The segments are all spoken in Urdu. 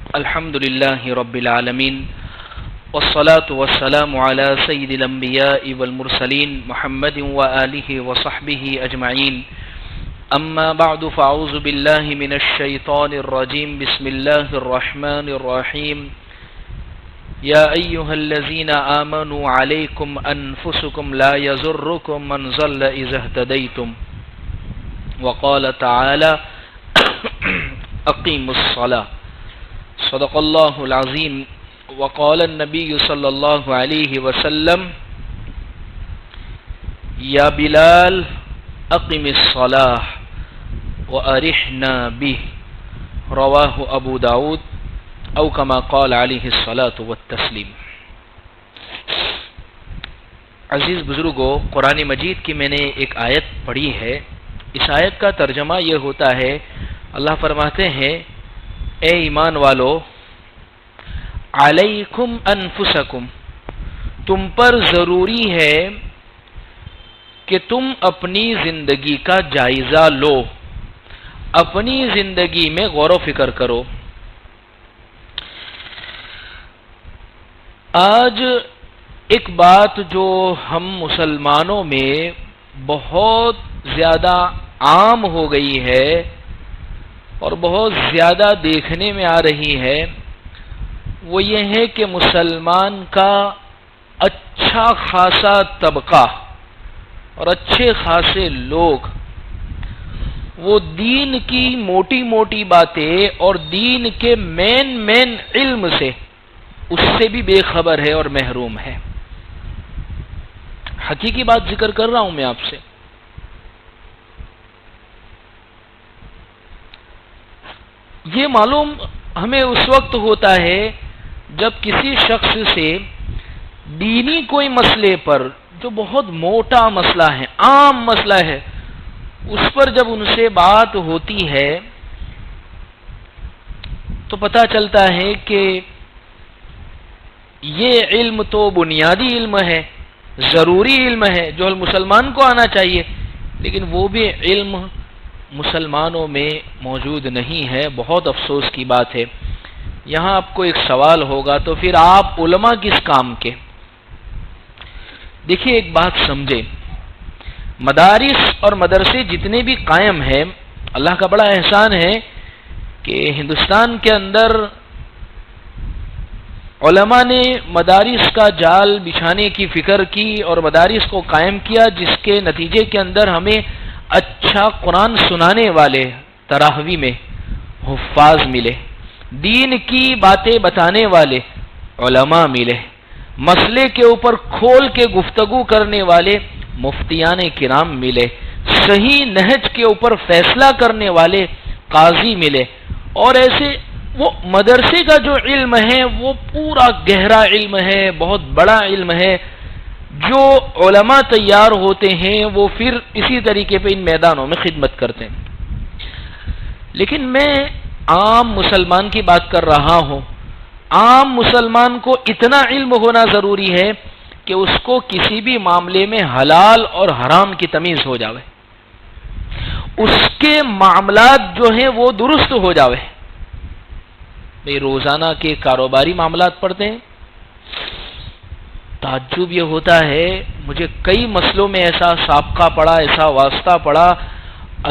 الحمد لله رب العالمين والصلاة والسلام على سيد الأنبياء والمرسلين محمد وآله وصحبه أجمعين أما بعد فأعوذ بالله من الشيطان الرجيم بسم الله الرحمن الرحيم يا أيها الذين آمنوا عليكم أنفسكم لا يضركم من ضل إذا اهتديتم وقال تعالى أقيموا الصلاة صدق اللہ العظیم وقال النبی صلی اللہ علیہ وسلم یا بلال اقم الصلاة وارحنا به رواہ ابو داود او کما قال علیہ الصلاة والتسلیم۔ عزیز بزرگوں، قرآن مجید کی میں نے ایک آیت پڑھی ہے۔ اس آیت کا ترجمہ یہ ہوتا ہے، اللہ فرماتے ہیں اے ایمان والو، علیکم انفسکم، تم پر ضروری ہے کہ تم اپنی زندگی کا جائزہ لو، اپنی زندگی میں غور و فکر کرو۔ آج ایک بات جو ہم مسلمانوں میں بہت زیادہ عام ہو گئی ہے اور بہت زیادہ دیکھنے میں آ رہی ہے، وہ یہ ہے کہ مسلمان کا اچھا خاصا طبقہ اور اچھے خاصے لوگ وہ دین کی موٹی موٹی باتیں اور دین کے مین علم سے اس سے بھی بے خبر ہے اور محروم ہے۔ حقیقی بات ذکر کر رہا ہوں میں آپ سے۔ یہ معلوم ہمیں اس وقت ہوتا ہے جب کسی شخص سے دینی کوئی مسئلے پر، جو بہت موٹا مسئلہ ہے، عام مسئلہ ہے، اس پر جب ان سے بات ہوتی ہے تو پتہ چلتا ہے کہ یہ علم تو بنیادی علم ہے، ضروری علم ہے جو مسلمان کو آنا چاہیے، لیکن وہ بھی علم مسلمانوں میں موجود نہیں ہے۔ بہت افسوس کی بات ہے۔ یہاں آپ کو ایک سوال ہوگا، تو پھر آپ علماء کس کام کے؟ دیکھیے ایک بات سمجھے، مدارس اور مدرسے جتنے بھی قائم ہیں، اللہ کا بڑا احسان ہے کہ ہندوستان کے اندر علماء نے مدارس کا جال بچھانے کی فکر کی اور مدارس کو قائم کیا، جس کے نتیجے کے اندر ہمیں اچھا قرآن سنانے والے تراویح میں حفاظ ملے، دین کی باتیں بتانے والے علماء ملے، مسئلے کے اوپر کھول کے گفتگو کرنے والے مفتیان کرام ملے، صحیح نہج کے اوپر فیصلہ کرنے والے قاضی ملے، اور ایسے وہ مدرسے کا جو علم ہے وہ پورا گہرا علم ہے، بہت بڑا علم ہے۔ جو علماء تیار ہوتے ہیں وہ پھر اسی طریقے پہ ان میدانوں میں خدمت کرتے ہیں۔ لیکن میں عام مسلمان کی بات کر رہا ہوں۔ عام مسلمان کو اتنا علم ہونا ضروری ہے کہ اس کو کسی بھی معاملے میں حلال اور حرام کی تمیز ہو جاوے، اس کے معاملات جو ہیں وہ درست ہو جاوے۔ بھئی روزانہ کے کاروباری معاملات پڑھتے ہیں، تعجب یہ ہوتا ہے، مجھے کئی مسئلوں میں ایسا سابقہ پڑا، ایسا واسطہ پڑا،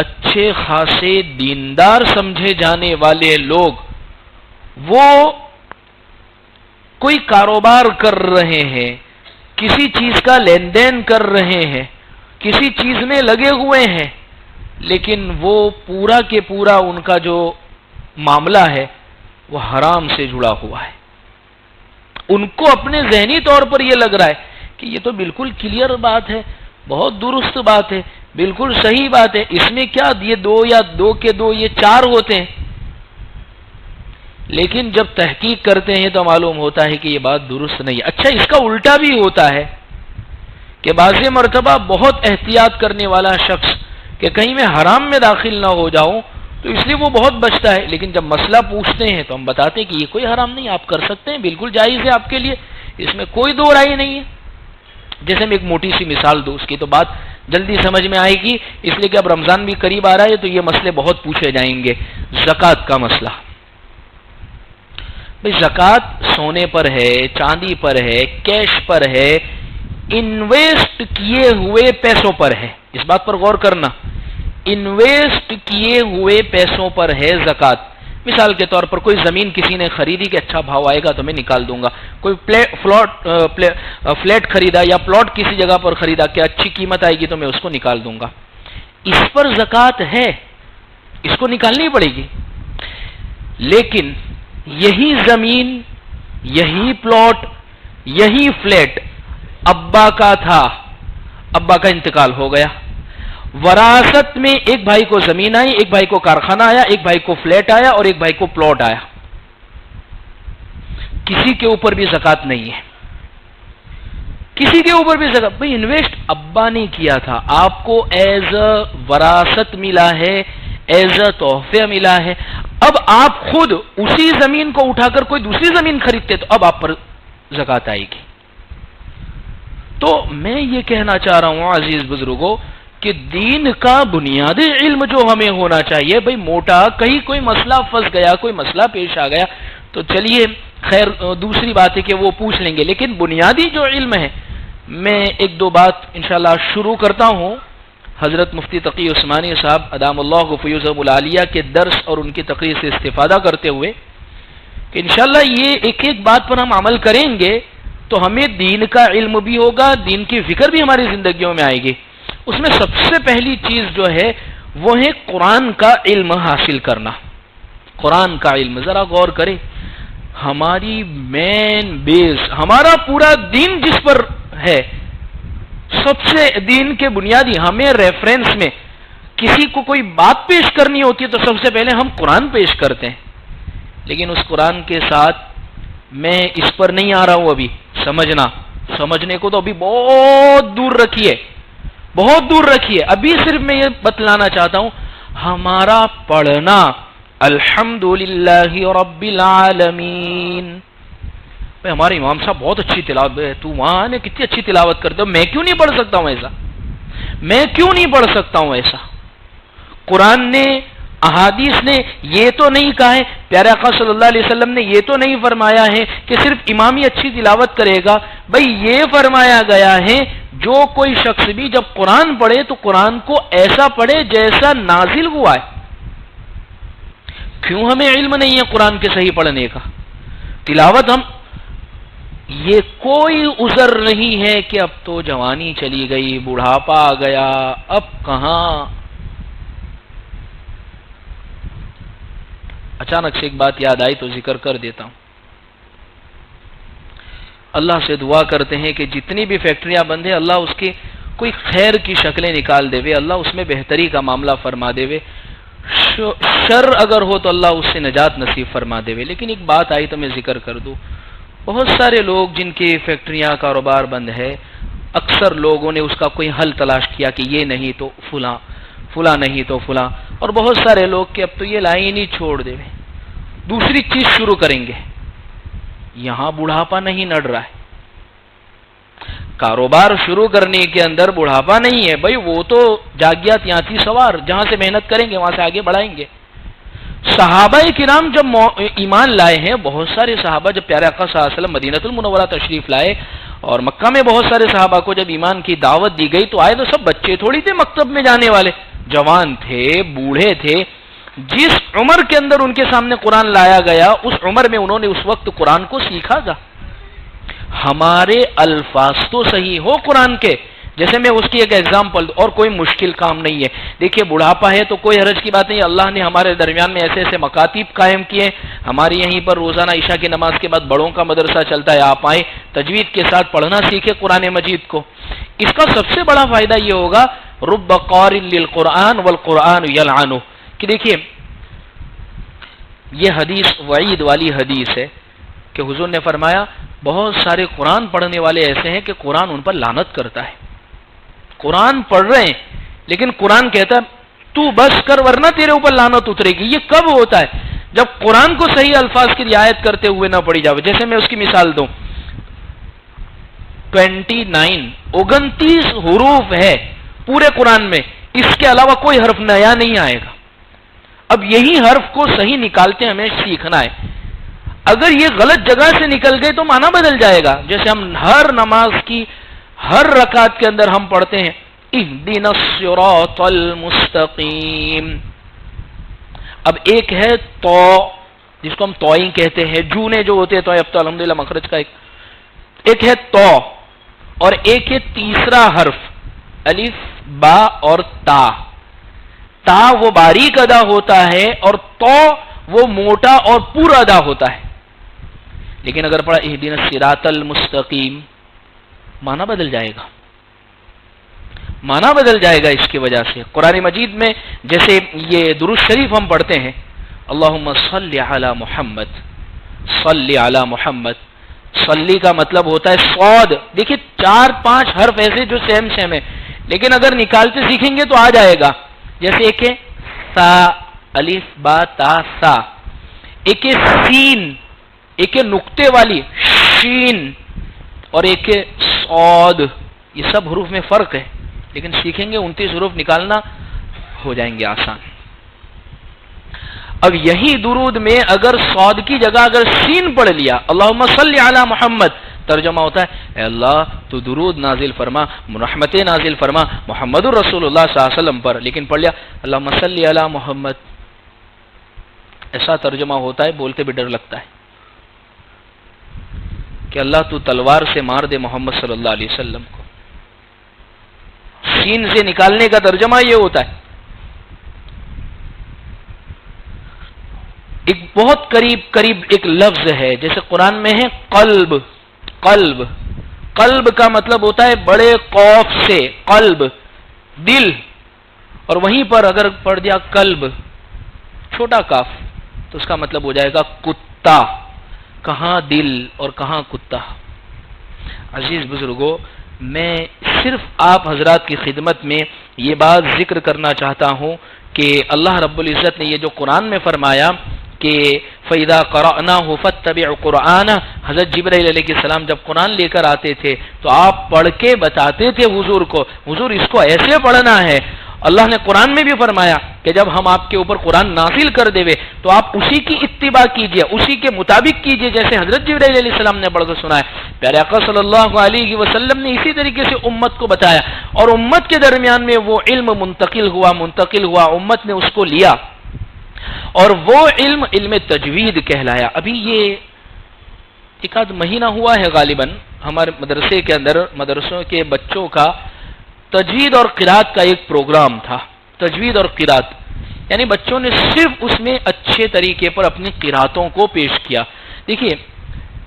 اچھے خاصے دیندار سمجھے جانے والے لوگ وہ کوئی کاروبار کر رہے ہیں، کسی چیز کا لین دین کر رہے ہیں، کسی چیز میں لگے ہوئے ہیں، لیکن وہ پورا کے پورا ان کا جو معاملہ ہے وہ حرام سے جڑا ہوا ہے۔ ان کو اپنے ذہنی طور پر یہ لگ رہا ہے کہ یہ تو بالکل کلیئر بات ہے، بہت درست بات ہے، بالکل صحیح بات ہے، اس میں کیا یہ دو یا دو کے دو یہ چار ہوتے ہیں۔ لیکن جب تحقیق کرتے ہیں تو معلوم ہوتا ہے کہ یہ بات درست نہیں ہے۔ اچھا، اس کا الٹا بھی ہوتا ہے کہ بعض مرتبہ بہت احتیاط کرنے والا شخص کہ کہیں میں حرام میں داخل نہ ہو جاؤں تو اس لیے وہ بہت بچتا ہے، لیکن جب مسئلہ پوچھتے ہیں تو ہم بتاتے ہیں کہ یہ کوئی حرام نہیں، آپ کر سکتے ہیں، بالکل جائز ہے آپ کے لیے، اس میں کوئی دو رائے نہیں ہے۔ جیسے میں ایک موٹی سی مثال دوں، اس کی تو بات جلدی سمجھ میں آئے گی، اس لیے کہ اب رمضان بھی قریب آ رہا ہے تو یہ مسئلے بہت پوچھے جائیں گے۔ زکوٰۃ کا مسئلہ، بھئی زکوٰۃ سونے پر ہے، چاندی پر ہے، کیش پر ہے، انویسٹ کیے ہوئے پیسوں پر ہے. اس بات پر غور کرنا، انویسٹ کیے ہوئے پیسوں پر ہے زکوٰۃ. مثال کے طور پر کوئی زمین کسی نے خریدی کہ اچھا بھاؤ آئے گا تو میں نکال دوں گا. کوئی فلیٹ خریدا یا پلاٹ کسی جگہ پر خریدا کہ اچھی قیمت آئے گی تو میں اس کو نکال دوں گا. اس پر زکوٰۃ ہے، اس کو نکالنی پڑے گی. لیکن یہی زمین، یہی پلاٹ، یہی فلیٹ ابا کا تھا، ابا کا انتقال ہو گیا، وراثت میں ایک بھائی کو زمین آئی، ایک بھائی کو کارخانہ آیا، ایک بھائی کو فلیٹ آیا اور ایک بھائی کو پلاٹ آیا. کسی کے اوپر بھی زکوٰۃ نہیں ہے، کسی کے اوپر بھی زکوٰۃ. بھائی انویسٹ ابا نے کیا تھا، آپ کو ایز اے وراثت ملا ہے، ایز اے تحفہ ملا ہے. اب آپ خود اسی زمین کو اٹھا کر کوئی دوسری زمین خریدتے تو اب آپ پر زکوٰۃ آئے گی. تو میں یہ کہنا چاہ رہا ہوں عزیز بزرگوں کہ دین کا بنیادی علم جو ہمیں ہونا چاہیے، بھئی موٹا کہیں کوئی مسئلہ پھنس گیا، کوئی مسئلہ پیش آ گیا تو چلیے خیر دوسری بات ہے کہ وہ پوچھ لیں گے، لیکن بنیادی جو علم ہے. میں ایک دو بات انشاءاللہ شروع کرتا ہوں حضرت مفتی تقی عثمانی صاحب ادام اللہ فیوزہم العالیہ کے درس اور ان کی تقریر سے استفادہ کرتے ہوئے کہ انشاءاللہ یہ ایک ایک بات پر ہم عمل کریں گے تو ہمیں دین کا علم بھی ہوگا، دین کی فکر بھی ہماری زندگیوں میں آئے گی. اس میں سب سے پہلی چیز جو ہے وہ ہے قرآن کا علم حاصل کرنا. قرآن کا علم ذرا غور کریں، ہماری مین بیس، ہمارا پورا دین جس پر ہے، سب سے دین کے بنیادی، ہمیں ریفرنس میں کسی کو کوئی بات پیش کرنی ہوتی ہے تو سب سے پہلے ہم قرآن پیش کرتے ہیں. لیکن اس قرآن کے ساتھ میں اس پر نہیں آ رہا ہوں، ابھی سمجھنے کو تو ابھی بہت دور رکھیے، بہت دور رکھیے. ابھی صرف میں یہ بتلانا چاہتا ہوں ہمارا پڑھنا الحمدللہ رب العالمین. ہمارے امام صاحب بہت اچھی تلاوت ہے، تو وہاں نے کتنی اچھی تلاوت کرتے ہو، میں کیوں نہیں پڑھ سکتا ہوں ایسا؟ میں کیوں نہیں پڑھ سکتا ہوں ایسا؟ قرآن نے، احادیث نے یہ تو نہیں کہا ہے، پیارے آقا صلی اللہ علیہ وسلم نے یہ تو نہیں فرمایا ہے کہ صرف امام ہی اچھی تلاوت کرے گا. بھئی یہ فرمایا گیا ہے جو کوئی شخص بھی جب قرآن پڑھے تو قرآن کو ایسا پڑھے جیسا نازل ہوا ہے. کیوں ہمیں علم نہیں ہے قرآن کے صحیح پڑھنے کا؟ تلاوت ہم، یہ کوئی عذر نہیں ہے کہ اب تو جوانی چلی گئی، بڑھاپا آ گیا، اب کہاں. اچانک سے ایک بات یاد آئی تو ذکر کر دیتا ہوں. اللہ سے دعا کرتے ہیں کہ جتنی بھی فیکٹریاں بند ہیں اللہ اس کی کوئی خیر کی شکلیں نکال دے وے، اللہ اس میں بہتری کا معاملہ فرما دے وے. شر اگر ہو تو اللہ اس سے نجات نصیب فرما دے وے. لیکن ایک بات آئی تو میں ذکر کر دوں. بہت سارے لوگ جن کی فیکٹریاں کاروبار بند ہے، اکثر لوگوں نے اس کا کوئی حل تلاش کیا کہ یہ نہیں تو فلاں، فلاں نہیں تو فلاں، اور بہت سارے لوگ کہ اب تو یہ لائن ہی چھوڑ دے، دوسری چیز شروع کریں گے. یہاں بڑھاپا نہیں نڑ رہا ہے، کاروبار شروع کرنے کے اندر بڑھاپا نہیں ہے. بھائی وہ تو جاگیات یہاں تھی سوار، جہاں سے محنت کریں گے وہاں سے آگے بڑھائیں گے. صحابہ کرام جب ایمان لائے ہیں، بہت سارے صحابہ جب پیارے آقا صلی اللہ علیہ وسلم مدینہ المنورہ تشریف لائے اور مکہ میں بہت سارے صحابہ کو جب ایمان کی دعوت دی گئی تو آئے تو سب بچے تھوڑی تھے مکتب میں جانے والے، جوان تھے، بوڑھے تھے. جس عمر کے اندر ان کے سامنے قرآن لایا گیا اس عمر میں انہوں نے اس وقت قرآن کو سیکھا تھا. ہمارے الفاظ تو صحیح ہو قرآن کے، جیسے میں اس کی ایک ایگزامپل دوں، اور کوئی مشکل کام نہیں ہے. دیکھیے بڑھاپا ہے تو کوئی حرج کی بات نہیں، اللہ نے ہمارے درمیان میں ایسے ایسے مکاتب قائم کیے. ہمارے یہیں پر روزانہ عشاء کی نماز کے بعد بڑوں کا مدرسہ چلتا ہے، آپ آئیں تجوید کے ساتھ پڑھنا سیکھیں قرآن مجید کو. اس کا سب سے بڑا فائدہ یہ ہوگا رب قارئ للقرآن والقرآن یلعنہ، کہ دیکھیے یہ حدیث وعید والی حدیث ہے کہ حضور نے فرمایا بہت سارے قرآن پڑھنے والے ایسے ہیں کہ قرآن ان پر لعنت کرتا ہے. قرآن پڑھ رہے ہیں لیکن قرآن کہتا ہے تو بس کر ورنہ تیرے اوپر لعنت اترے گی. یہ کب ہوتا ہے؟ جب قرآن کو صحیح الفاظ کی رعایت کرتے ہوئے نہ پڑھی جاوے. جیسے میں اس کی مثال دوں، 29 حروف ہے پورے قرآن میں، اس کے علاوہ کوئی حرف نیا نہیں آئے گا. اب یہی حرف کو صحیح نکالتے ہمیں سیکھنا ہے. اگر یہ غلط جگہ سے نکل گئے تو معنی بدل جائے گا. جیسے ہم ہر نماز کی ہر رکعت کے اندر ہم پڑھتے ہیں اہدنا الصراط المستقیم. اب ایک ہے تو جس کو ہم توئیں کہتے ہیں، جونے جو ہوتے ہیں تو اب تو الحمدللہ مخرج کا ایک ہے تو، اور ایک ہے تیسرا حرف الف با اور تا. تا وہ باریک ادا ہوتا ہے اور تو وہ موٹا اور پورا ادا ہوتا ہے. لیکن اگر پڑھا اہدنا الصراط المستقیم معنی بدل جائے گا، معنی بدل جائے گا. اس کی وجہ سے قرآن مجید میں جیسے یہ درود شریف ہم پڑھتے ہیں اللہم صلی علی محمد، صلی علی محمد، صلی کا مطلب ہوتا ہے صاد. دیکھیے 4-5 حرف ایسے جو سیم ہے، لیکن اگر نکالتے سیکھیں گے تو آ جائے گا. جیسے ایک ہے سا الف با تا سا، ایک ہے سین، ایک ہے نقطے والی شین، اور ایک ہے صاد. یہ سب حروف میں فرق ہے، لیکن سیکھیں گے 29 حروف نکالنا ہو جائیں گے آسان. اب یہی درود میں اگر صاد کی جگہ اگر سین پڑھ لیا اللہم صلی علی محمد، ترجمہ ہوتا ہے اے اللہ تو درود نازل فرما، رحمت نازل فرما محمد الرسول اللہ صلی اللہ علیہ وسلم پر، لیکن پڑھ لیا اللہم صلی علی محمد. ایسا ترجمہ ہوتا ہے، بولتے بھی ڈر لگتا ہے کہ اللہ تو تلوار سے مار دے محمد صلی اللہ علیہ وسلم کو. سین سے نکالنے کا ترجمہ یہ ہوتا ہے. ایک بہت قریب ایک لفظ ہے، جیسے قرآن میں ہے قلب. قلب قلب کا مطلب ہوتا ہے بڑے قوف سے قلب، دل، اور وہیں پر اگر پڑھ دیا قلب چھوٹا کاف تو اس کا مطلب ہو جائے گا کتا. کہاں دل اور کہاں کتا. عزیز بزرگوں، میں صرف آپ حضرات کی خدمت میں یہ بات ذکر کرنا چاہتا ہوں کہ اللہ رب العزت نے یہ جو قرآن میں فرمایا کہ فَإِذَا قَرَأْنَاهُ فَاتَّبِعْ قُرْآنَهُ، حضرت جبرائیل علیہ السلام جب قرآن لے کر آتے تھے تو آپ پڑھ کے بتاتے تھے حضور کو، حضور اس کو ایسے پڑھنا ہے. اللہ نے قرآن میں بھی فرمایا کہ جب ہم آپ کے اوپر قرآن نازل کر دے تو آپ اسی کی اتباع کیجئے، اسی کے مطابق کیجئے جیسے حضرت جبرائیل علیہ السلام نے پڑھ کر سنایا. پیارے آقا صلی اللہ علیہ وسلم نے اسی طریقے سے امت کو بتایا، اور امت کے درمیان میں وہ علم منتقل ہوا، امت نے اس کو لیا، اور وہ علم تجوید کہلایا. ابھی یہ ایک آدھ مہینہ ہوا ہے غالباً ہمارے مدرسے کے اندر مدرسوں کے بچوں کا تجوید اور قرات کا ایک پروگرام تھا. تجوید اور قرات یعنی بچوں نے صرف اس میں اچھے طریقے پر اپنی قراتوں کو پیش کیا. دیکھیے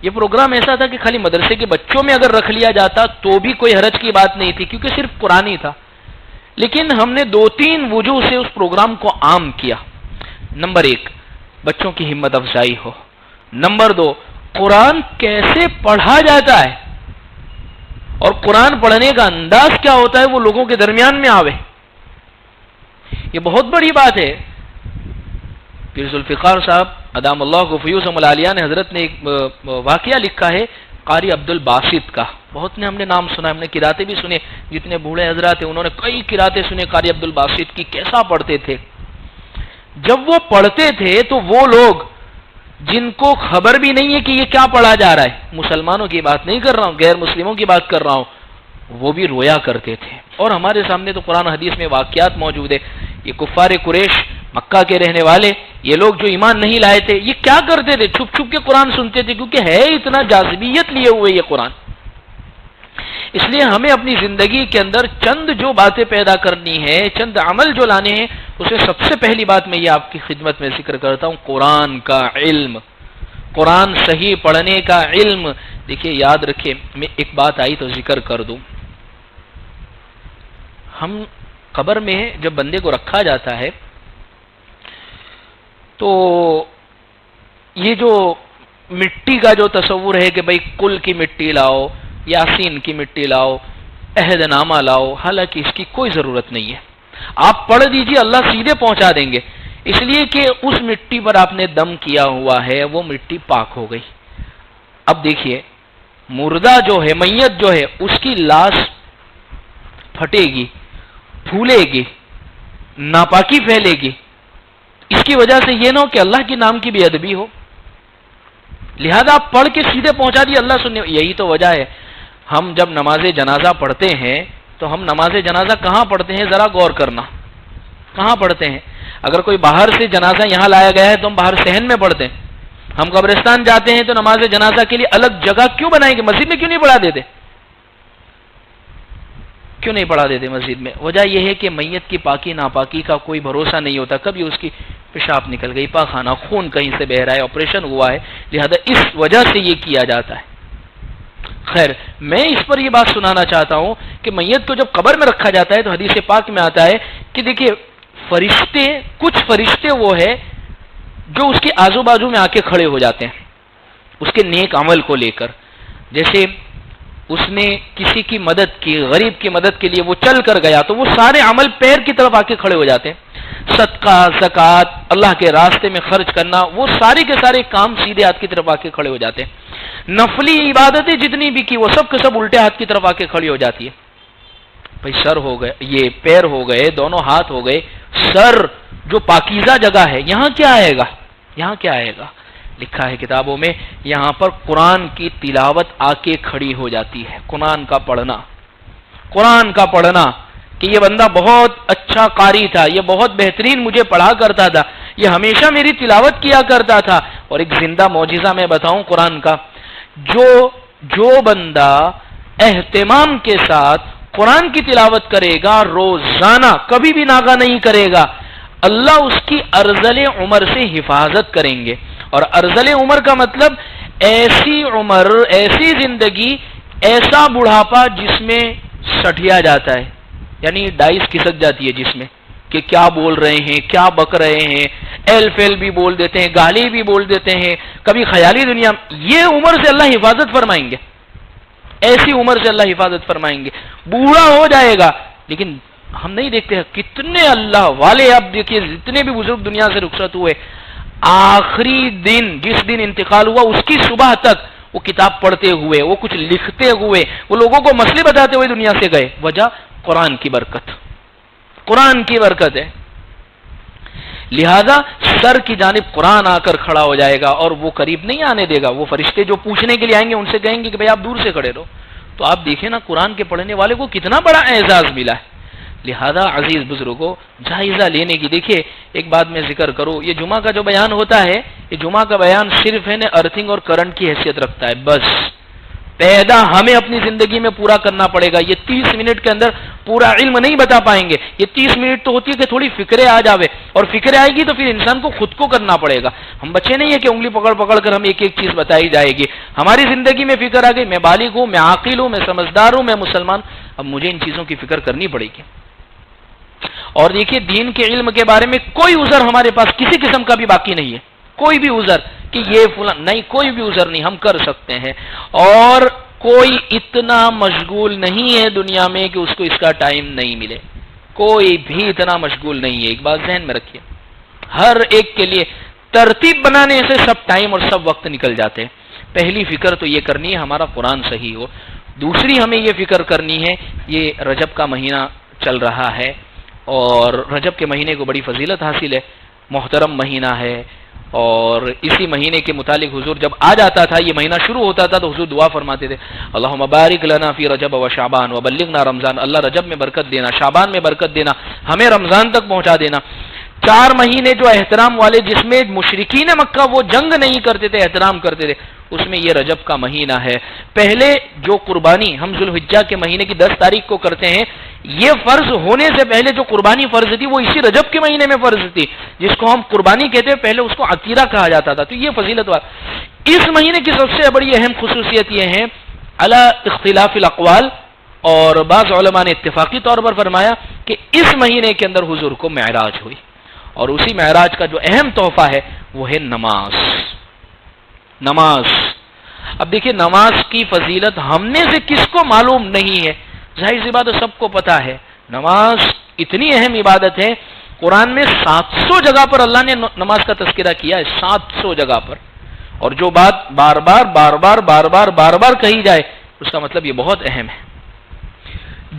یہ پروگرام ایسا تھا کہ خالی مدرسے کے بچوں میں اگر رکھ لیا جاتا تو بھی کوئی حرج کی بات نہیں تھی کیونکہ صرف قرآن ہی تھا، لیکن ہم نے 2-3 وجوہ سے اس پروگرام کو عام کیا. نمبر 1 بچوں کی ہمت افزائی ہو. نمبر 2 قرآن کیسے پڑھا جاتا ہے اور قرآن پڑھنے کا انداز کیا ہوتا ہے وہ لوگوں کے درمیان میں آوے. یہ بہت بڑی بات ہے. پیر ذوالفقار صاحب ادام اللہ کو فیوسم العالیہ نے حضرت نے ایک واقعہ لکھا ہے قاری عبد الباسط کا. بہت نے ہم نے نام سنا، ہم نے قراتیں بھی سنے، جتنے بوڑھے حضرات ہیں انہوں نے کئی قراتیں سنے قاری عبد الباسط کی. کیسا پڑھتے تھے؟ جب وہ پڑھتے تھے تو وہ لوگ جن کو خبر بھی نہیں ہے کہ یہ کیا پڑھا جا رہا ہے، مسلمانوں کی بات نہیں کر رہا ہوں، غیر مسلموں کی بات کر رہا ہوں، وہ بھی رویا کرتے تھے. اور ہمارے سامنے تو قرآن حدیث میں واقعات موجود ہے. یہ کفار قریش مکہ کے رہنے والے، یہ لوگ جو ایمان نہیں لائے تھے، یہ کیا کرتے تھے؟ چھپ چھپ کے قرآن سنتے تھے کیونکہ ہے اتنا جاذبیت لیے ہوئے یہ قرآن. اس لیے ہمیں اپنی زندگی کے اندر چند جو باتیں پیدا کرنی ہے، چند عمل جو لانے ہیں، اسے سب سے پہلی بات میں یہ آپ کی خدمت میں ذکر کرتا ہوں قرآن کا علم، قرآن صحیح پڑھنے کا علم. دیکھیے یاد رکھیں، میں ایک بات آئی تو ذکر کر دوں. ہم قبر میں جب بندے کو رکھا جاتا ہے تو یہ جو مٹی کا جو تصور ہے کہ بھئی کل کی مٹی لاؤ، یاسین کی مٹی لاؤ، عہد نامہ لاؤ، حالانکہ اس کی کوئی ضرورت نہیں ہے. آپ پڑھ دیجئے، اللہ سیدھے پہنچا دیں گے، اس لیے کہ اس مٹی پر آپ نے دم کیا ہوا ہے، وہ مٹی پاک ہو گئی. اب دیکھیے مردہ جو ہے، میت جو ہے، اس کی لاش پھٹے گی، پھولے گی، ناپاکی پھیلے گی. اس کی وجہ سے یہ نہ ہو کہ اللہ کے نام کی بے ادبی ہو. لہذا آپ پڑھ کے سیدھے پہنچا دیے اللہ سننے. یہی تو وجہ ہے ہم جب نماز جنازہ پڑھتے ہیں تو ہم نماز جنازہ کہاں پڑھتے ہیں؟ ذرا غور کرنا، کہاں پڑھتے ہیں؟ اگر کوئی باہر سے جنازہ یہاں لایا گیا ہے تو ہم باہر صحن میں پڑھتے ہیں. ہم قبرستان جاتے ہیں تو نماز جنازہ کے لیے الگ جگہ کیوں بنائیں گے؟ مسجد میں کیوں نہیں پڑھا دیتے؟ کیوں نہیں پڑھا دیتے مسجد میں؟ وجہ یہ ہے کہ میت کی پاکی ناپاکی کا کوئی بھروسہ نہیں ہوتا، کبھی اس کی پیشاب نکل گئی، پاخانہ، خون کہیں سے بہ رہا ہے، آپریشن ہوا ہے، لہذا اس وجہ سے یہ کیا جاتا ہے. خیر، میں اس پر یہ بات سنانا چاہتا ہوں کہ میت کو جب قبر میں رکھا جاتا ہے تو حدیث پاک میں آتا ہے کہ دیکھیے فرشتے، کچھ فرشتے وہ ہے جو اس کے آزو بازو میں آ کے کھڑے ہو جاتے ہیں اس کے نیک عمل کو لے کر. جیسے اس نے کسی کی مدد کی، غریب کی مدد کے لیے وہ چل کر گیا تو وہ سارے عمل پیر کی طرف آ کے کھڑے ہو جاتے ہیں. صدقہ، زکوٰۃ، اللہ کے راستے میں خرچ کرنا، وہ سارے کے سارے کام سیدھے ہاتھ کی طرف آ کے کھڑے ہو جاتے ہیں. نفلی عبادتیں جتنی بھی کی وہ سب کے سب الٹے ہاتھ کی طرف آ کے کھڑی ہو جاتی ہے. بھائی سر ہو گئے، یہ پیر ہو گئے، دونوں ہاتھ ہو گئے، سر جو پاکیزہ جگہ ہے، یہاں کیا آئے گا؟ یہاں کیا آئے گا؟ لکھا ہے کتابوں میں یہاں پر قرآن کی تلاوت آ کے کھڑی ہو جاتی ہے. قرآن کا پڑھنا، قرآن کا پڑھنا کہ یہ بندہ بہت اچھا قاری تھا، یہ بہت بہترین مجھے پڑھا کرتا تھا، یہ ہمیشہ میری تلاوت کیا کرتا تھا. اور ایک زندہ معجزہ میں بتاؤں قرآن کا، جو بندہ اہتمام کے ساتھ قرآن کی تلاوت کرے گا روزانہ، کبھی بھی ناغہ نہیں کرے گا، اللہ اس کی ارذل عمر سے حفاظت کریں گے. اور ارذل عمر کا مطلب ایسی عمر، ایسی زندگی، ایسا بڑھاپا جس میں سٹیا جاتا ہے، یعنی ڈائس کھسک جاتی ہے جس میں کہ کیا بول رہے ہیں، کیا بک رہے ہیں، ایل فیل بھی بول دیتے ہیں، گالی بھی بول دیتے ہیں، کبھی خیالی دنیا. یہ عمر سے اللہ حفاظت فرمائیں گے، ایسی عمر سے اللہ حفاظت فرمائیں گے. بوڑھا ہو جائے گا لیکن ہم نہیں دیکھتے ہیں کتنے اللہ والے، اب دیکھیے جتنے بھی بزرگ دنیا سے رخصت ہوئے، آخری دن جس دن انتقال ہوا اس کی صبح تک وہ کتاب پڑھتے ہوئے، وہ کچھ لکھتے ہوئے، وہ لوگوں کو مسئلے بتاتے ہوئے دنیا سے گئے. وجہ قرآن کی برکت، قرآن کی برکت ہے. لہذا سر کی جانب قرآن آ کر کھڑا ہو جائے گا اور وہ قریب نہیں آنے دے گا. وہ فرشتے جو پوچھنے کے لیے آئیں گے ان سے کہیں گے کہ بھائی آپ دور سے کھڑے رہو. تو آپ دیکھیں نا قرآن کے پڑھنے والے کو کتنا بڑا اعزاز ملا ہے. لہذا عزیز بزرگوں جائزہ لینے کی، دیکھیے ایک بات میں ذکر کروں، یہ جمعہ کا جو بیان ہوتا ہے، یہ جمعہ کا بیان صرف ہے نا ارتھنگ اور کرنٹ کی حیثیت رکھتا ہے. بس پیدا ہمیں اپنی زندگی میں پورا کرنا پڑے گا. یہ 30 منٹ کے اندر پورا علم نہیں بتا پائیں گے. یہ 30 منٹ تو ہوتی ہے کہ تھوڑی فکریں آ جاوے، اور فکریں آئے گی تو پھر انسان کو خود کو کرنا پڑے گا. ہم بچے نہیں ہیں کہ انگلی پکڑ پکڑ کر ہم ایک ایک چیز بتائی جائے گی. ہماری زندگی میں فکر آ گئی، میں بالغ ہوں، میں عاقل ہوں، میں سمجھدار ہوں، میں مسلمان، اب مجھے ان چیزوں کی فکر کرنی پڑے گی. اور دیکھیے دین کے علم کے بارے میں کوئی عذر ہمارے پاس کسی قسم کا بھی باقی نہیں ہے، کوئی بھی عذر کہ یہ فلاں نہیں، کوئی بھی عذر نہیں، ہم کر سکتے ہیں. اور کوئی اتنا مشغول نہیں ہے دنیا میں کہ اس کو اس کا ٹائم نہیں ملے. کوئی بھی اتنا مشغول نہیں ہے. ایک بات ذہن میں رکھیے، ہر ایک کے لیے ترتیب بنانے سے سب ٹائم اور سب وقت نکل جاتے ہیں. پہلی فکر تو یہ کرنی ہے ہمارا قرآن صحیح ہو. دوسری ہمیں یہ فکر کرنی ہے، یہ رجب کا مہینہ چل رہا ہے اور رجب کے مہینے کو بڑی فضیلت حاصل ہے، محترم مہینہ ہے. اور اسی مہینے کے متعلق حضور جب آ جاتا تھا، یہ مہینہ شروع ہوتا تھا تو حضور دعا فرماتے تھے، اللہم بارک لنا فی رجب و شعبان وبلغنا رمضان. اللہ رجب میں برکت دینا، شعبان میں برکت دینا، ہمیں رمضان تک پہنچا دینا. 4 مہینے جو احترام والے، جس میں مشرکین مکہ وہ جنگ نہیں کرتے تھے، احترام کرتے تھے، اس میں یہ رجب کا مہینہ ہے. پہلے جو قربانی ہم ذوالحجہ کے مہینے کی 10 تاریخ کو کرتے ہیں، یہ فرض ہونے سے پہلے جو قربانی فرض تھی وہ اسی رجب کے مہینے میں فرض تھی، جس کو ہم قربانی کہتے ہیں، پہلے اس کو عقیرہ کہا جاتا تھا. تو یہ فضیلت وار. اس مہینے کی سب سے بڑی اہم خصوصیت یہ ہے علی اختلاف الاقوال، اور بعض علماء نے اتفاقی طور پر فرمایا کہ اس مہینے کے اندر حضور کو معراج ہوئی، اور اسی معراج کا جو اہم تحفہ ہے وہ ہے نماز. نماز. اب دیکھیے نماز کی فضیلت ہم نے سے کس کو معلوم نہیں ہے؟ ظاہر سی بات ہے سب کو پتا ہے. نماز اتنی اہم عبادت ہے، قرآن میں 700 جگہ پر اللہ نے نماز کا تذکرہ کیا ہے، 700 جگہ پر. اور جو بات بار بار کہی جائے اس کا مطلب یہ بہت اہم ہے.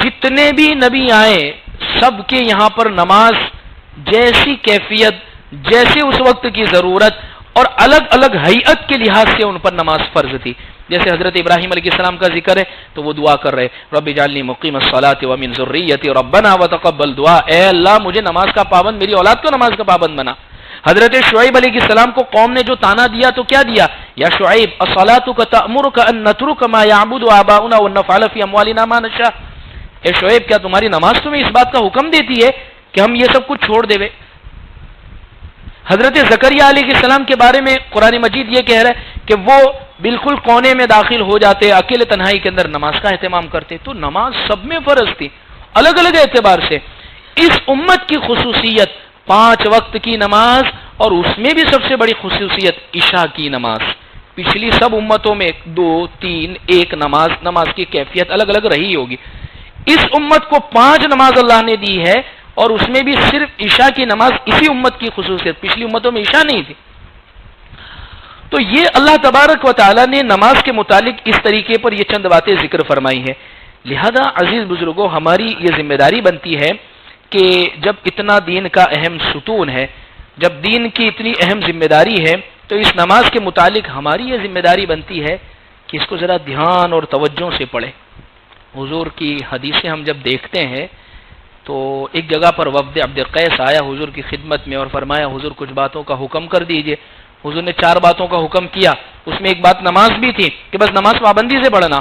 جتنے بھی نبی آئے سب کے یہاں پر نماز جیسی کیفیت، جیسے اس وقت کی ضرورت اور الگ الگ ہیئت کے لحاظ سے ان پر نماز فرض تھی. جیسے حضرت ابراہیم علیہ السلام کا ذکر ہے تو وہ دعا کر رہے رب اجعلنی مقیم الصلاۃ ومن ذریتی ربنا وتقبل دعا، اے اللہ مجھے نماز کا پابند، میری اولاد کو نماز کا پابند بنا. حضرت شعیب علیہ السلام کو قوم نے جو تانا دیا تو کیا دیا؟ یا شعیب الصلاۃ تأمرک ان نترک ما یعبد آباؤنا ونفعل فی اموالنا ما نشاء. اے شعیب کیا تمہاری نماز تمہیں اس بات کا حکم دیتی ہے کہ ہم یہ سب کچھ چھوڑ دے؟ حضرت زکریا علیہ السلام کے بارے میں قرآن مجید یہ کہہ رہا ہے کہ وہ بالکل کونے میں داخل ہو جاتے، اکیلے تنہائی کے اندر نماز کا اہتمام کرتے. تو نماز سب میں فرض تھی الگ الگ اعتبار سے. اس امت کی خصوصیت 5 وقت کی نماز، اور اس میں بھی سب سے بڑی خصوصیت عشاء کی نماز. پچھلی سب امتوں میں 2 3 1 نماز کی کیفیت الگ الگ رہی ہوگی. اس امت کو 5 نماز اللہ نے دی ہے، اور اس میں بھی صرف عشاء کی نماز اسی امت کی خصوصیت. پچھلی امتوں میں عشاء نہیں تھی. تو یہ اللہ تبارک و تعالی نے نماز کے متعلق اس طریقے پر یہ چند باتیں ذکر فرمائی ہیں. لہذا عزیز بزرگوں، ہماری یہ ذمہ داری بنتی ہے کہ جب اتنا دین کا اہم ستون ہے، جب دین کی اتنی اہم ذمہ داری ہے، تو اس نماز کے متعلق ہماری یہ ذمہ داری بنتی ہے کہ اس کو ذرا دھیان اور توجہ سے پڑھیں. حضور کی حدیثیں ہم جب دیکھتے ہیں تو ایک جگہ پر وفد عبد قیس آیا حضور کی خدمت میں اور فرمایا حضور کچھ باتوں کا حکم کر دیجئے. حضور نے 4 باتوں کا حکم کیا، اس میں ایک بات نماز بھی تھی کہ بس نماز پابندی سے پڑھنا.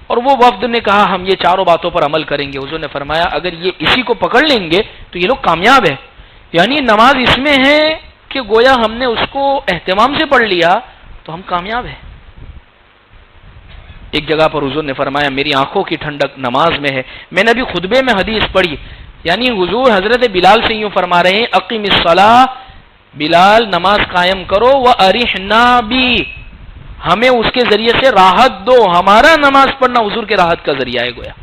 اور وہ وفد نے کہا ہم یہ 4 باتوں پر عمل کریں گے. حضور نے فرمایا اگر یہ اسی کو پکڑ لیں گے تو یہ لوگ کامیاب ہیں. یعنی نماز اس میں ہے کہ گویا ہم نے اس کو اہتمام سے پڑھ لیا تو ہم کامیاب ہیں. ایک جگہ پر حضور نے فرمایا میری آنکھوں کی ٹھنڈک نماز میں ہے. میں نے ابھی خطبے میں حدیث پڑھی، یعنی حضور حضرت بلال سے یوں فرما رہے ہیں اقیم الصلاۃ، بلال نماز قائم کرو، وارحنا بی، ہمیں اس کے ذریعے سے راحت دو. ہمارا نماز پڑھنا حضور کے راحت کا ذریعہ ہے. گویا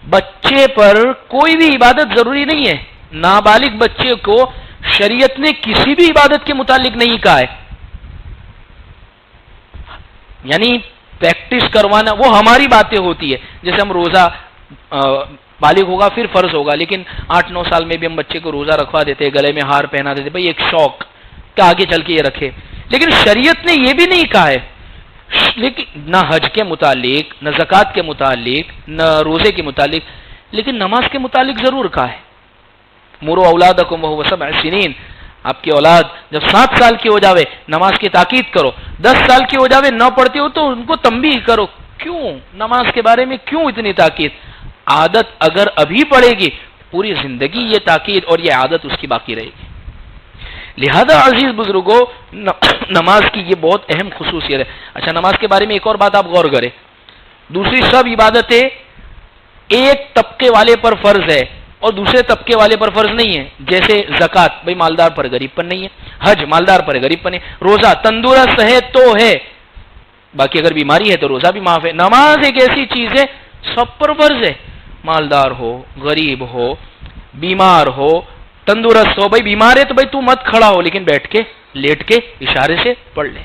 بچے پر کوئی بھی عبادت ضروری نہیں ہے. نابالغ بچے کو شریعت نے کسی بھی عبادت کے متعلق نہیں کہا ہے. یعنی پریکٹس کروانا وہ ہماری باتیں ہوتی ہے. جیسے ہم روزہ بالغ ہوگا پھر فرض ہوگا، لیکن 8-9 سال میں بھی ہم بچے کو روزہ رکھوا دیتے، گلے میں ہار پہنا دیتے، بھائی ایک شوق کہ آگے چل کے یہ رکھے. لیکن شریعت نے یہ بھی نہیں کہا ہے، لیکن نہ حج کے متعلق، نہ زکوٰۃ کے متعلق، نہ روزے کے متعلق، لیکن نماز کے متعلق ضرور کہا ہے. مروا اولادکم وہو 7 سنین، آپ کی اولاد جب 7 سال کی ہو جاوے نماز کی تاکید کرو. 10 سال کی ہو جاوے نہ پڑھتے ہو تو ان کو تنبیہ کرو. کیوں نماز کے بارے میں کیوں اتنی تاکید؟ عادت اگر ابھی پڑے گی پوری زندگی یہ تاکید اور یہ عادت اس کی باقی رہے گی. لہذا عزیز بزرگوں، نماز کی یہ بہت اہم خصوصیت ہے. اچھا، نماز کے بارے میں ایک اور بات آپ غور کریں. دوسری سب عبادتیں ایک طبقے والے پر فرض ہے اور دوسرے طبقے والے پر فرض نہیں ہے. جیسے زکوٰۃ بھائی مالدار پر غریب پر نہیں ہے، حج مالدار پر غریب پر نہیں، روزہ تندرست ہے تو ہے، باقی اگر بیماری ہے تو روزہ بھی معاف ہے. نماز ایک ایسی چیز ہے سب پر فرض ہے، مالدار ہو، غریب ہو، بیمار ہو، تندرست ہو. بھائی بیمار ہے تو بھائی تو مت کھڑا ہو، لیکن بیٹھ کے لیٹ کے اشارے سے پڑھ لے.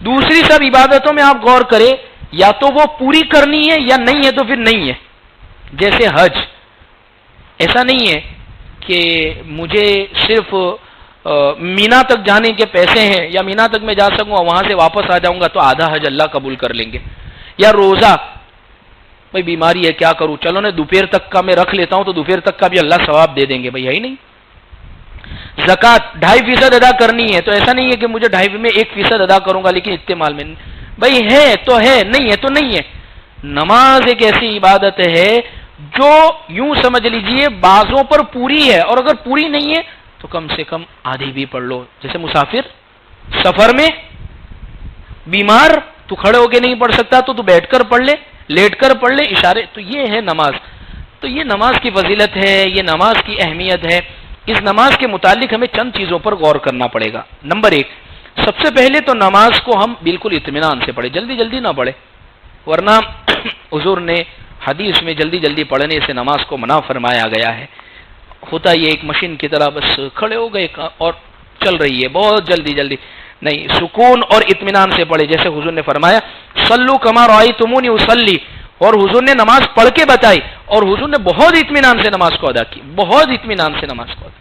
دوسری سب عبادتوں میں آپ غور کریں، یا تو وہ پوری کرنی ہے یا نہیں ہے تو پھر نہیں ہے. جیسے حج، ایسا نہیں ہے کہ مجھے صرف مینا تک جانے کے پیسے ہیں یا مینا تک میں جا سکوں اور وہاں سے واپس آ جاؤں گا تو آدھا حج اللہ قبول کر لیں گے. یا روزہ، بھائی بیماری ہے کیا کروں، چلو نا دوپہر تک کا میں رکھ لیتا ہوں تو دوپہر تک کا بھی اللہ ثواب دے دیں گے. بھائی ہے ہی نہیں. زکوٰۃ 2.5% ادا کرنی ہے تو ایسا نہیں ہے کہ مجھے 2.5 میں 1% ادا کروں گا لیکن استعمال میں بھائی ہے تو ہے، نہیں ہے تو نہیں ہے. نماز ایک ایسی عبادت ہے جو یوں سمجھ لیجئے بعضوں پر پوری ہے، اور اگر پوری نہیں ہے تو کم سے کم آدھی بھی پڑھ لو. جیسے مسافر سفر میں، بیمار تو کھڑے ہو کے نہیں پڑھ سکتا تو بیٹھ کر پڑھ لے، لیٹ کر پڑھ لے اشارے. تو یہ ہے نماز. تو یہ نماز کی فضیلت ہے، یہ نماز کی اہمیت ہے. اس نماز کے متعلق ہمیں چند چیزوں پر غور کرنا پڑے گا. نمبر 1، سب سے پہلے تو نماز کو ہم بالکل اطمینان سے پڑھیں، جلدی جلدی نہ پڑھیں، ورنہ حضور نے حدیث میں جلدی جلدی پڑھنے سے نماز کو منع فرمایا گیا ہے. ہوتا یہ ایک مشین کی طرح بس کھڑے ہو گئے اور چل رہی ہے بہت جلدی جلدی. نہیں، سکون اور اطمینان سے پڑھے. جیسے حضور نے فرمایا صلو کما رأیتمونی اصلی، اور حضور نے نماز پڑھ کے بتائی اور حضور نے بہت اطمینان سے نماز کو ادا کی، بہت اطمینان سے نماز کو ادا.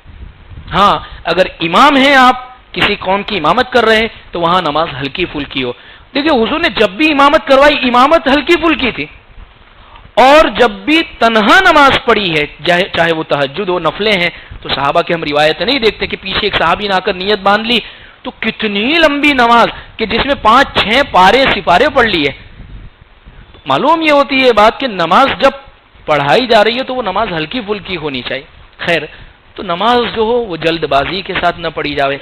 ہاں اگر امام ہیں آپ کسی قوم کی امامت کر رہے ہیں تو وہاں نماز ہلکی پھلکی ہو. دیکھیے حضور نے جب بھی امامت کروائی امامت ہلکی پھلکی تھی، اور جب بھی تنہا نماز پڑھی ہے چاہے وہ تہجد ہو نفلیں ہیں تو صحابہ کے ہم روایت نہیں دیکھتے کہ پیچھے ایک صحابی نے آ کر نیت باندھ لی تو کتنی لمبی نماز کہ جس میں 5-6 پارے سپارے پڑھ لیے. معلوم یہ ہوتی ہے بات کہ نماز جب پڑھائی جا رہی ہے تو وہ نماز ہلکی پھلکی ہونی چاہیے. خیر، تو نماز جو ہو وہ جلد بازی کے ساتھ نہ پڑھی جاوے،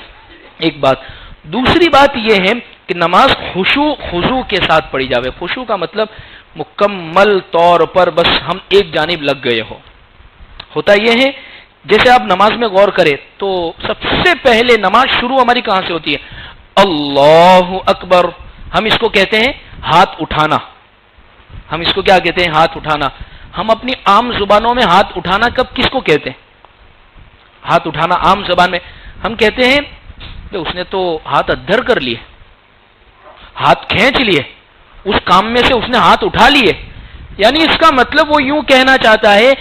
ایک بات. دوسری بات یہ ہے کہ نماز خشوع خضوع کے ساتھ پڑھی جاوے. خشوع کا مطلب مکمل طور پر بس ہم ایک جانب لگ گئے ہو. ہوتا یہ ہے جیسے آپ نماز میں غور کریں تو سب سے پہلے نماز شروع ہماری کہاں سے ہوتی ہے؟ اللہ اکبر. ہم اس کو کہتے ہیں ہاتھ اٹھانا. ہم اس کو کیا کہتے ہیں؟ ہاتھ اٹھانا. ہم اپنی عام زبانوں میں ہاتھ اٹھانا کب کس کو کہتے ہیں؟ ہاتھ اٹھانا عام زبان میں ہم کہتے ہیں کہ اس نے تو ہاتھ ادھر کر لیے، ہاتھ کھینچ لیے، اس کام میں سے اس نے ہاتھ اٹھا لیے. یعنی اس کا مطلب وہ یوں کہنا چاہتا ہے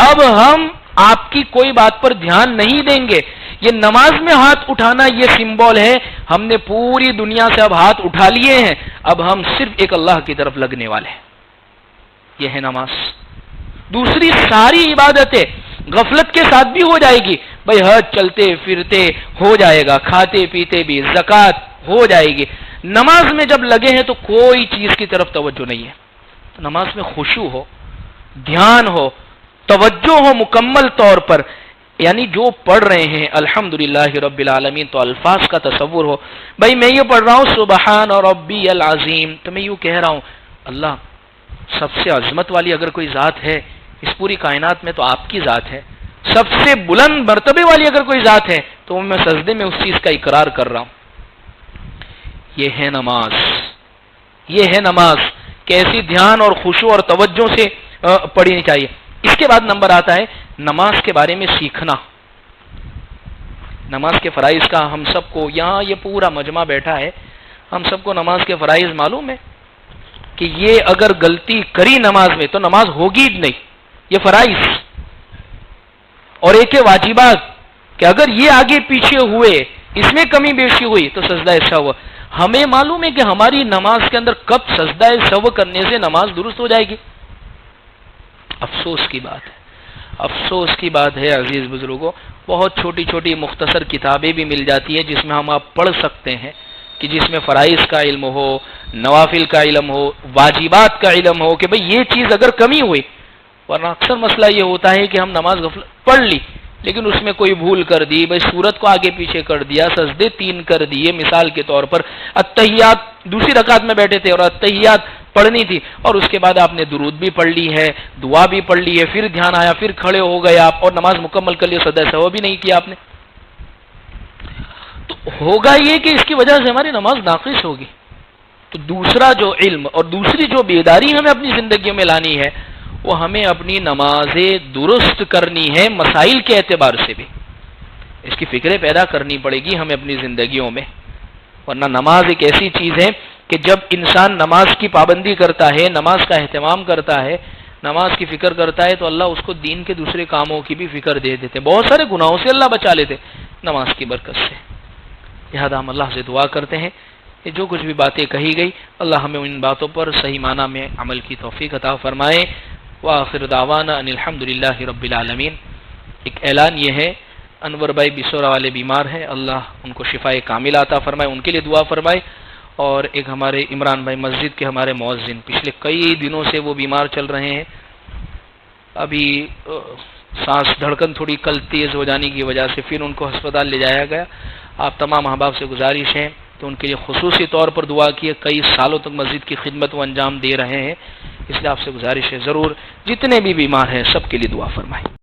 اب ہم آپ کی کوئی بات پر دھیان نہیں دیں گے. یہ نماز میں ہاتھ اٹھانا یہ سمبول ہے ہم نے پوری دنیا سے اب ہاتھ اٹھا لیے ہیں، اب ہم صرف ایک اللہ کی طرف لگنے والے ہیں. یہ ہے نماز. دوسری ساری عبادتیں غفلت کے ساتھ بھی ہو جائے گی. بھائی حج چلتے پھرتے ہو جائے گا، کھاتے پیتے بھی، زکوٰۃ ہو جائے گی. نماز میں جب لگے ہیں تو کوئی چیز کی طرف توجہ نہیں ہے. تو نماز میں خشوع ہو، دھیان ہو، توجہ ہو مکمل طور پر. یعنی جو پڑھ رہے ہیں الحمدللہ رب العالمین تو الفاظ کا تصور ہو. بھائی میں یہ پڑھ رہا ہوں سبحان ربی العظیم تو میں یوں کہہ رہا ہوں اللہ سب سے عظمت والی اگر کوئی ذات ہے اس پوری کائنات میں تو آپ کی ذات ہے. سب سے بلند مرتبے والی اگر کوئی ذات ہے تو میں سجدے میں اس چیز کا اقرار کر رہا ہوں. یہ ہے نماز. یہ ہے نماز کیسی دھیان اور خشوع اور توجہ سے پڑھنی چاہیے. اس کے بعد نمبر آتا ہے نماز کے بارے میں سیکھنا. نماز کے فرائض کا ہم سب کو یہاں یہ پورا مجمع بیٹھا ہے ہم سب کو نماز کے فرائض معلوم ہے کہ یہ اگر غلطی کری نماز میں تو نماز ہوگی ہی نہیں. یہ فرائض اور ایک واجبات کہ اگر یہ آگے پیچھے ہوئے اس میں کمی بیشی ہوئی تو سجدہ سہو. ہمیں معلوم ہے کہ ہماری نماز کے اندر کب سجدہ سہو کرنے سے نماز درست ہو جائے گی. افسوس کی بات ہے، افسوس کی بات ہے عزیز بزرگوں. بہت چھوٹی چھوٹی مختصر کتابیں بھی مل جاتی ہیں جس میں ہم آپ پڑھ سکتے ہیں کہ جس میں فرائض کا علم ہو، نوافل کا علم ہو، واجبات کا علم ہو کہ بھئی یہ چیز اگر کمی ہوئی. ورنہ اکثر مسئلہ یہ ہوتا ہے کہ ہم نماز پڑھ لی لیکن اس میں کوئی بھول کر دی، بھئی سورت کو آگے پیچھے کر دیا، سجدے 3 کر دیے. مثال کے طور پر اتحیات دوسری رکعت میں بیٹھے تھے اور اتحیات پڑھنی تھی اور اس کے بعد آپ نے درود بھی پڑھ لی ہے، دعا بھی پڑھ لی ہے، پھر دھیان آیا، پھر کھڑے ہو گئے آپ اور نماز مکمل کر لی، سجدہ سہو بھی نہیں کیا آپ نے. تو ہوگا یہ کہ اس کی وجہ سے ہماری نماز ناقص ہوگی. تو دوسرا جو علم اور دوسری جو بیداری ہمیں اپنی زندگیوں میں لانی ہے وہ ہمیں اپنی نمازیں درست کرنی ہے. مسائل کے اعتبار سے بھی اس کی فکریں پیدا کرنی پڑے گی ہمیں اپنی زندگیوں میں. ورنہ نماز ایک ایسی چیز ہے کہ جب انسان نماز کی پابندی کرتا ہے، نماز کا اہتمام کرتا ہے، نماز کی فکر کرتا ہے تو اللہ اس کو دین کے دوسرے کاموں کی بھی فکر دے دیتے. بہت سارے گناہوں سے اللہ بچا لیتے نماز کی برکت سے. لہذا ہم اللہ سے دعا کرتے ہیں کہ جو کچھ بھی باتیں کہی گئی اللہ ہمیں ان باتوں پر صحیح معنی میں عمل کی توفیق عطا فرمائے. وآخر دعوانا ان الحمدللہ رب العالمین. ایک اعلان یہ ہے انور بھائی بسورا والے بیمار ہیں، اللہ ان کو شفاء کامل عطا فرمائے، ان کے لیے دعا فرمائے. اور ایک ہمارے عمران بھائی مسجد کے ہمارے مؤذن پچھلے کئی دنوں سے وہ بیمار چل رہے ہیں. ابھی سانس دھڑکن تھوڑی کل تیز ہو جانے کی وجہ سے پھر ان کو ہسپتال لے جایا گیا. آپ تمام احباب سے گزارش ہے تو ان کے لیے خصوصی طور پر دعا کیے. کئی سالوں تک مسجد کی خدمت و انجام دے رہے ہیں، اس لیے آپ سے گزارش ہے ضرور جتنے بھی بیمار ہیں سب کے لیے دعا فرمائیں.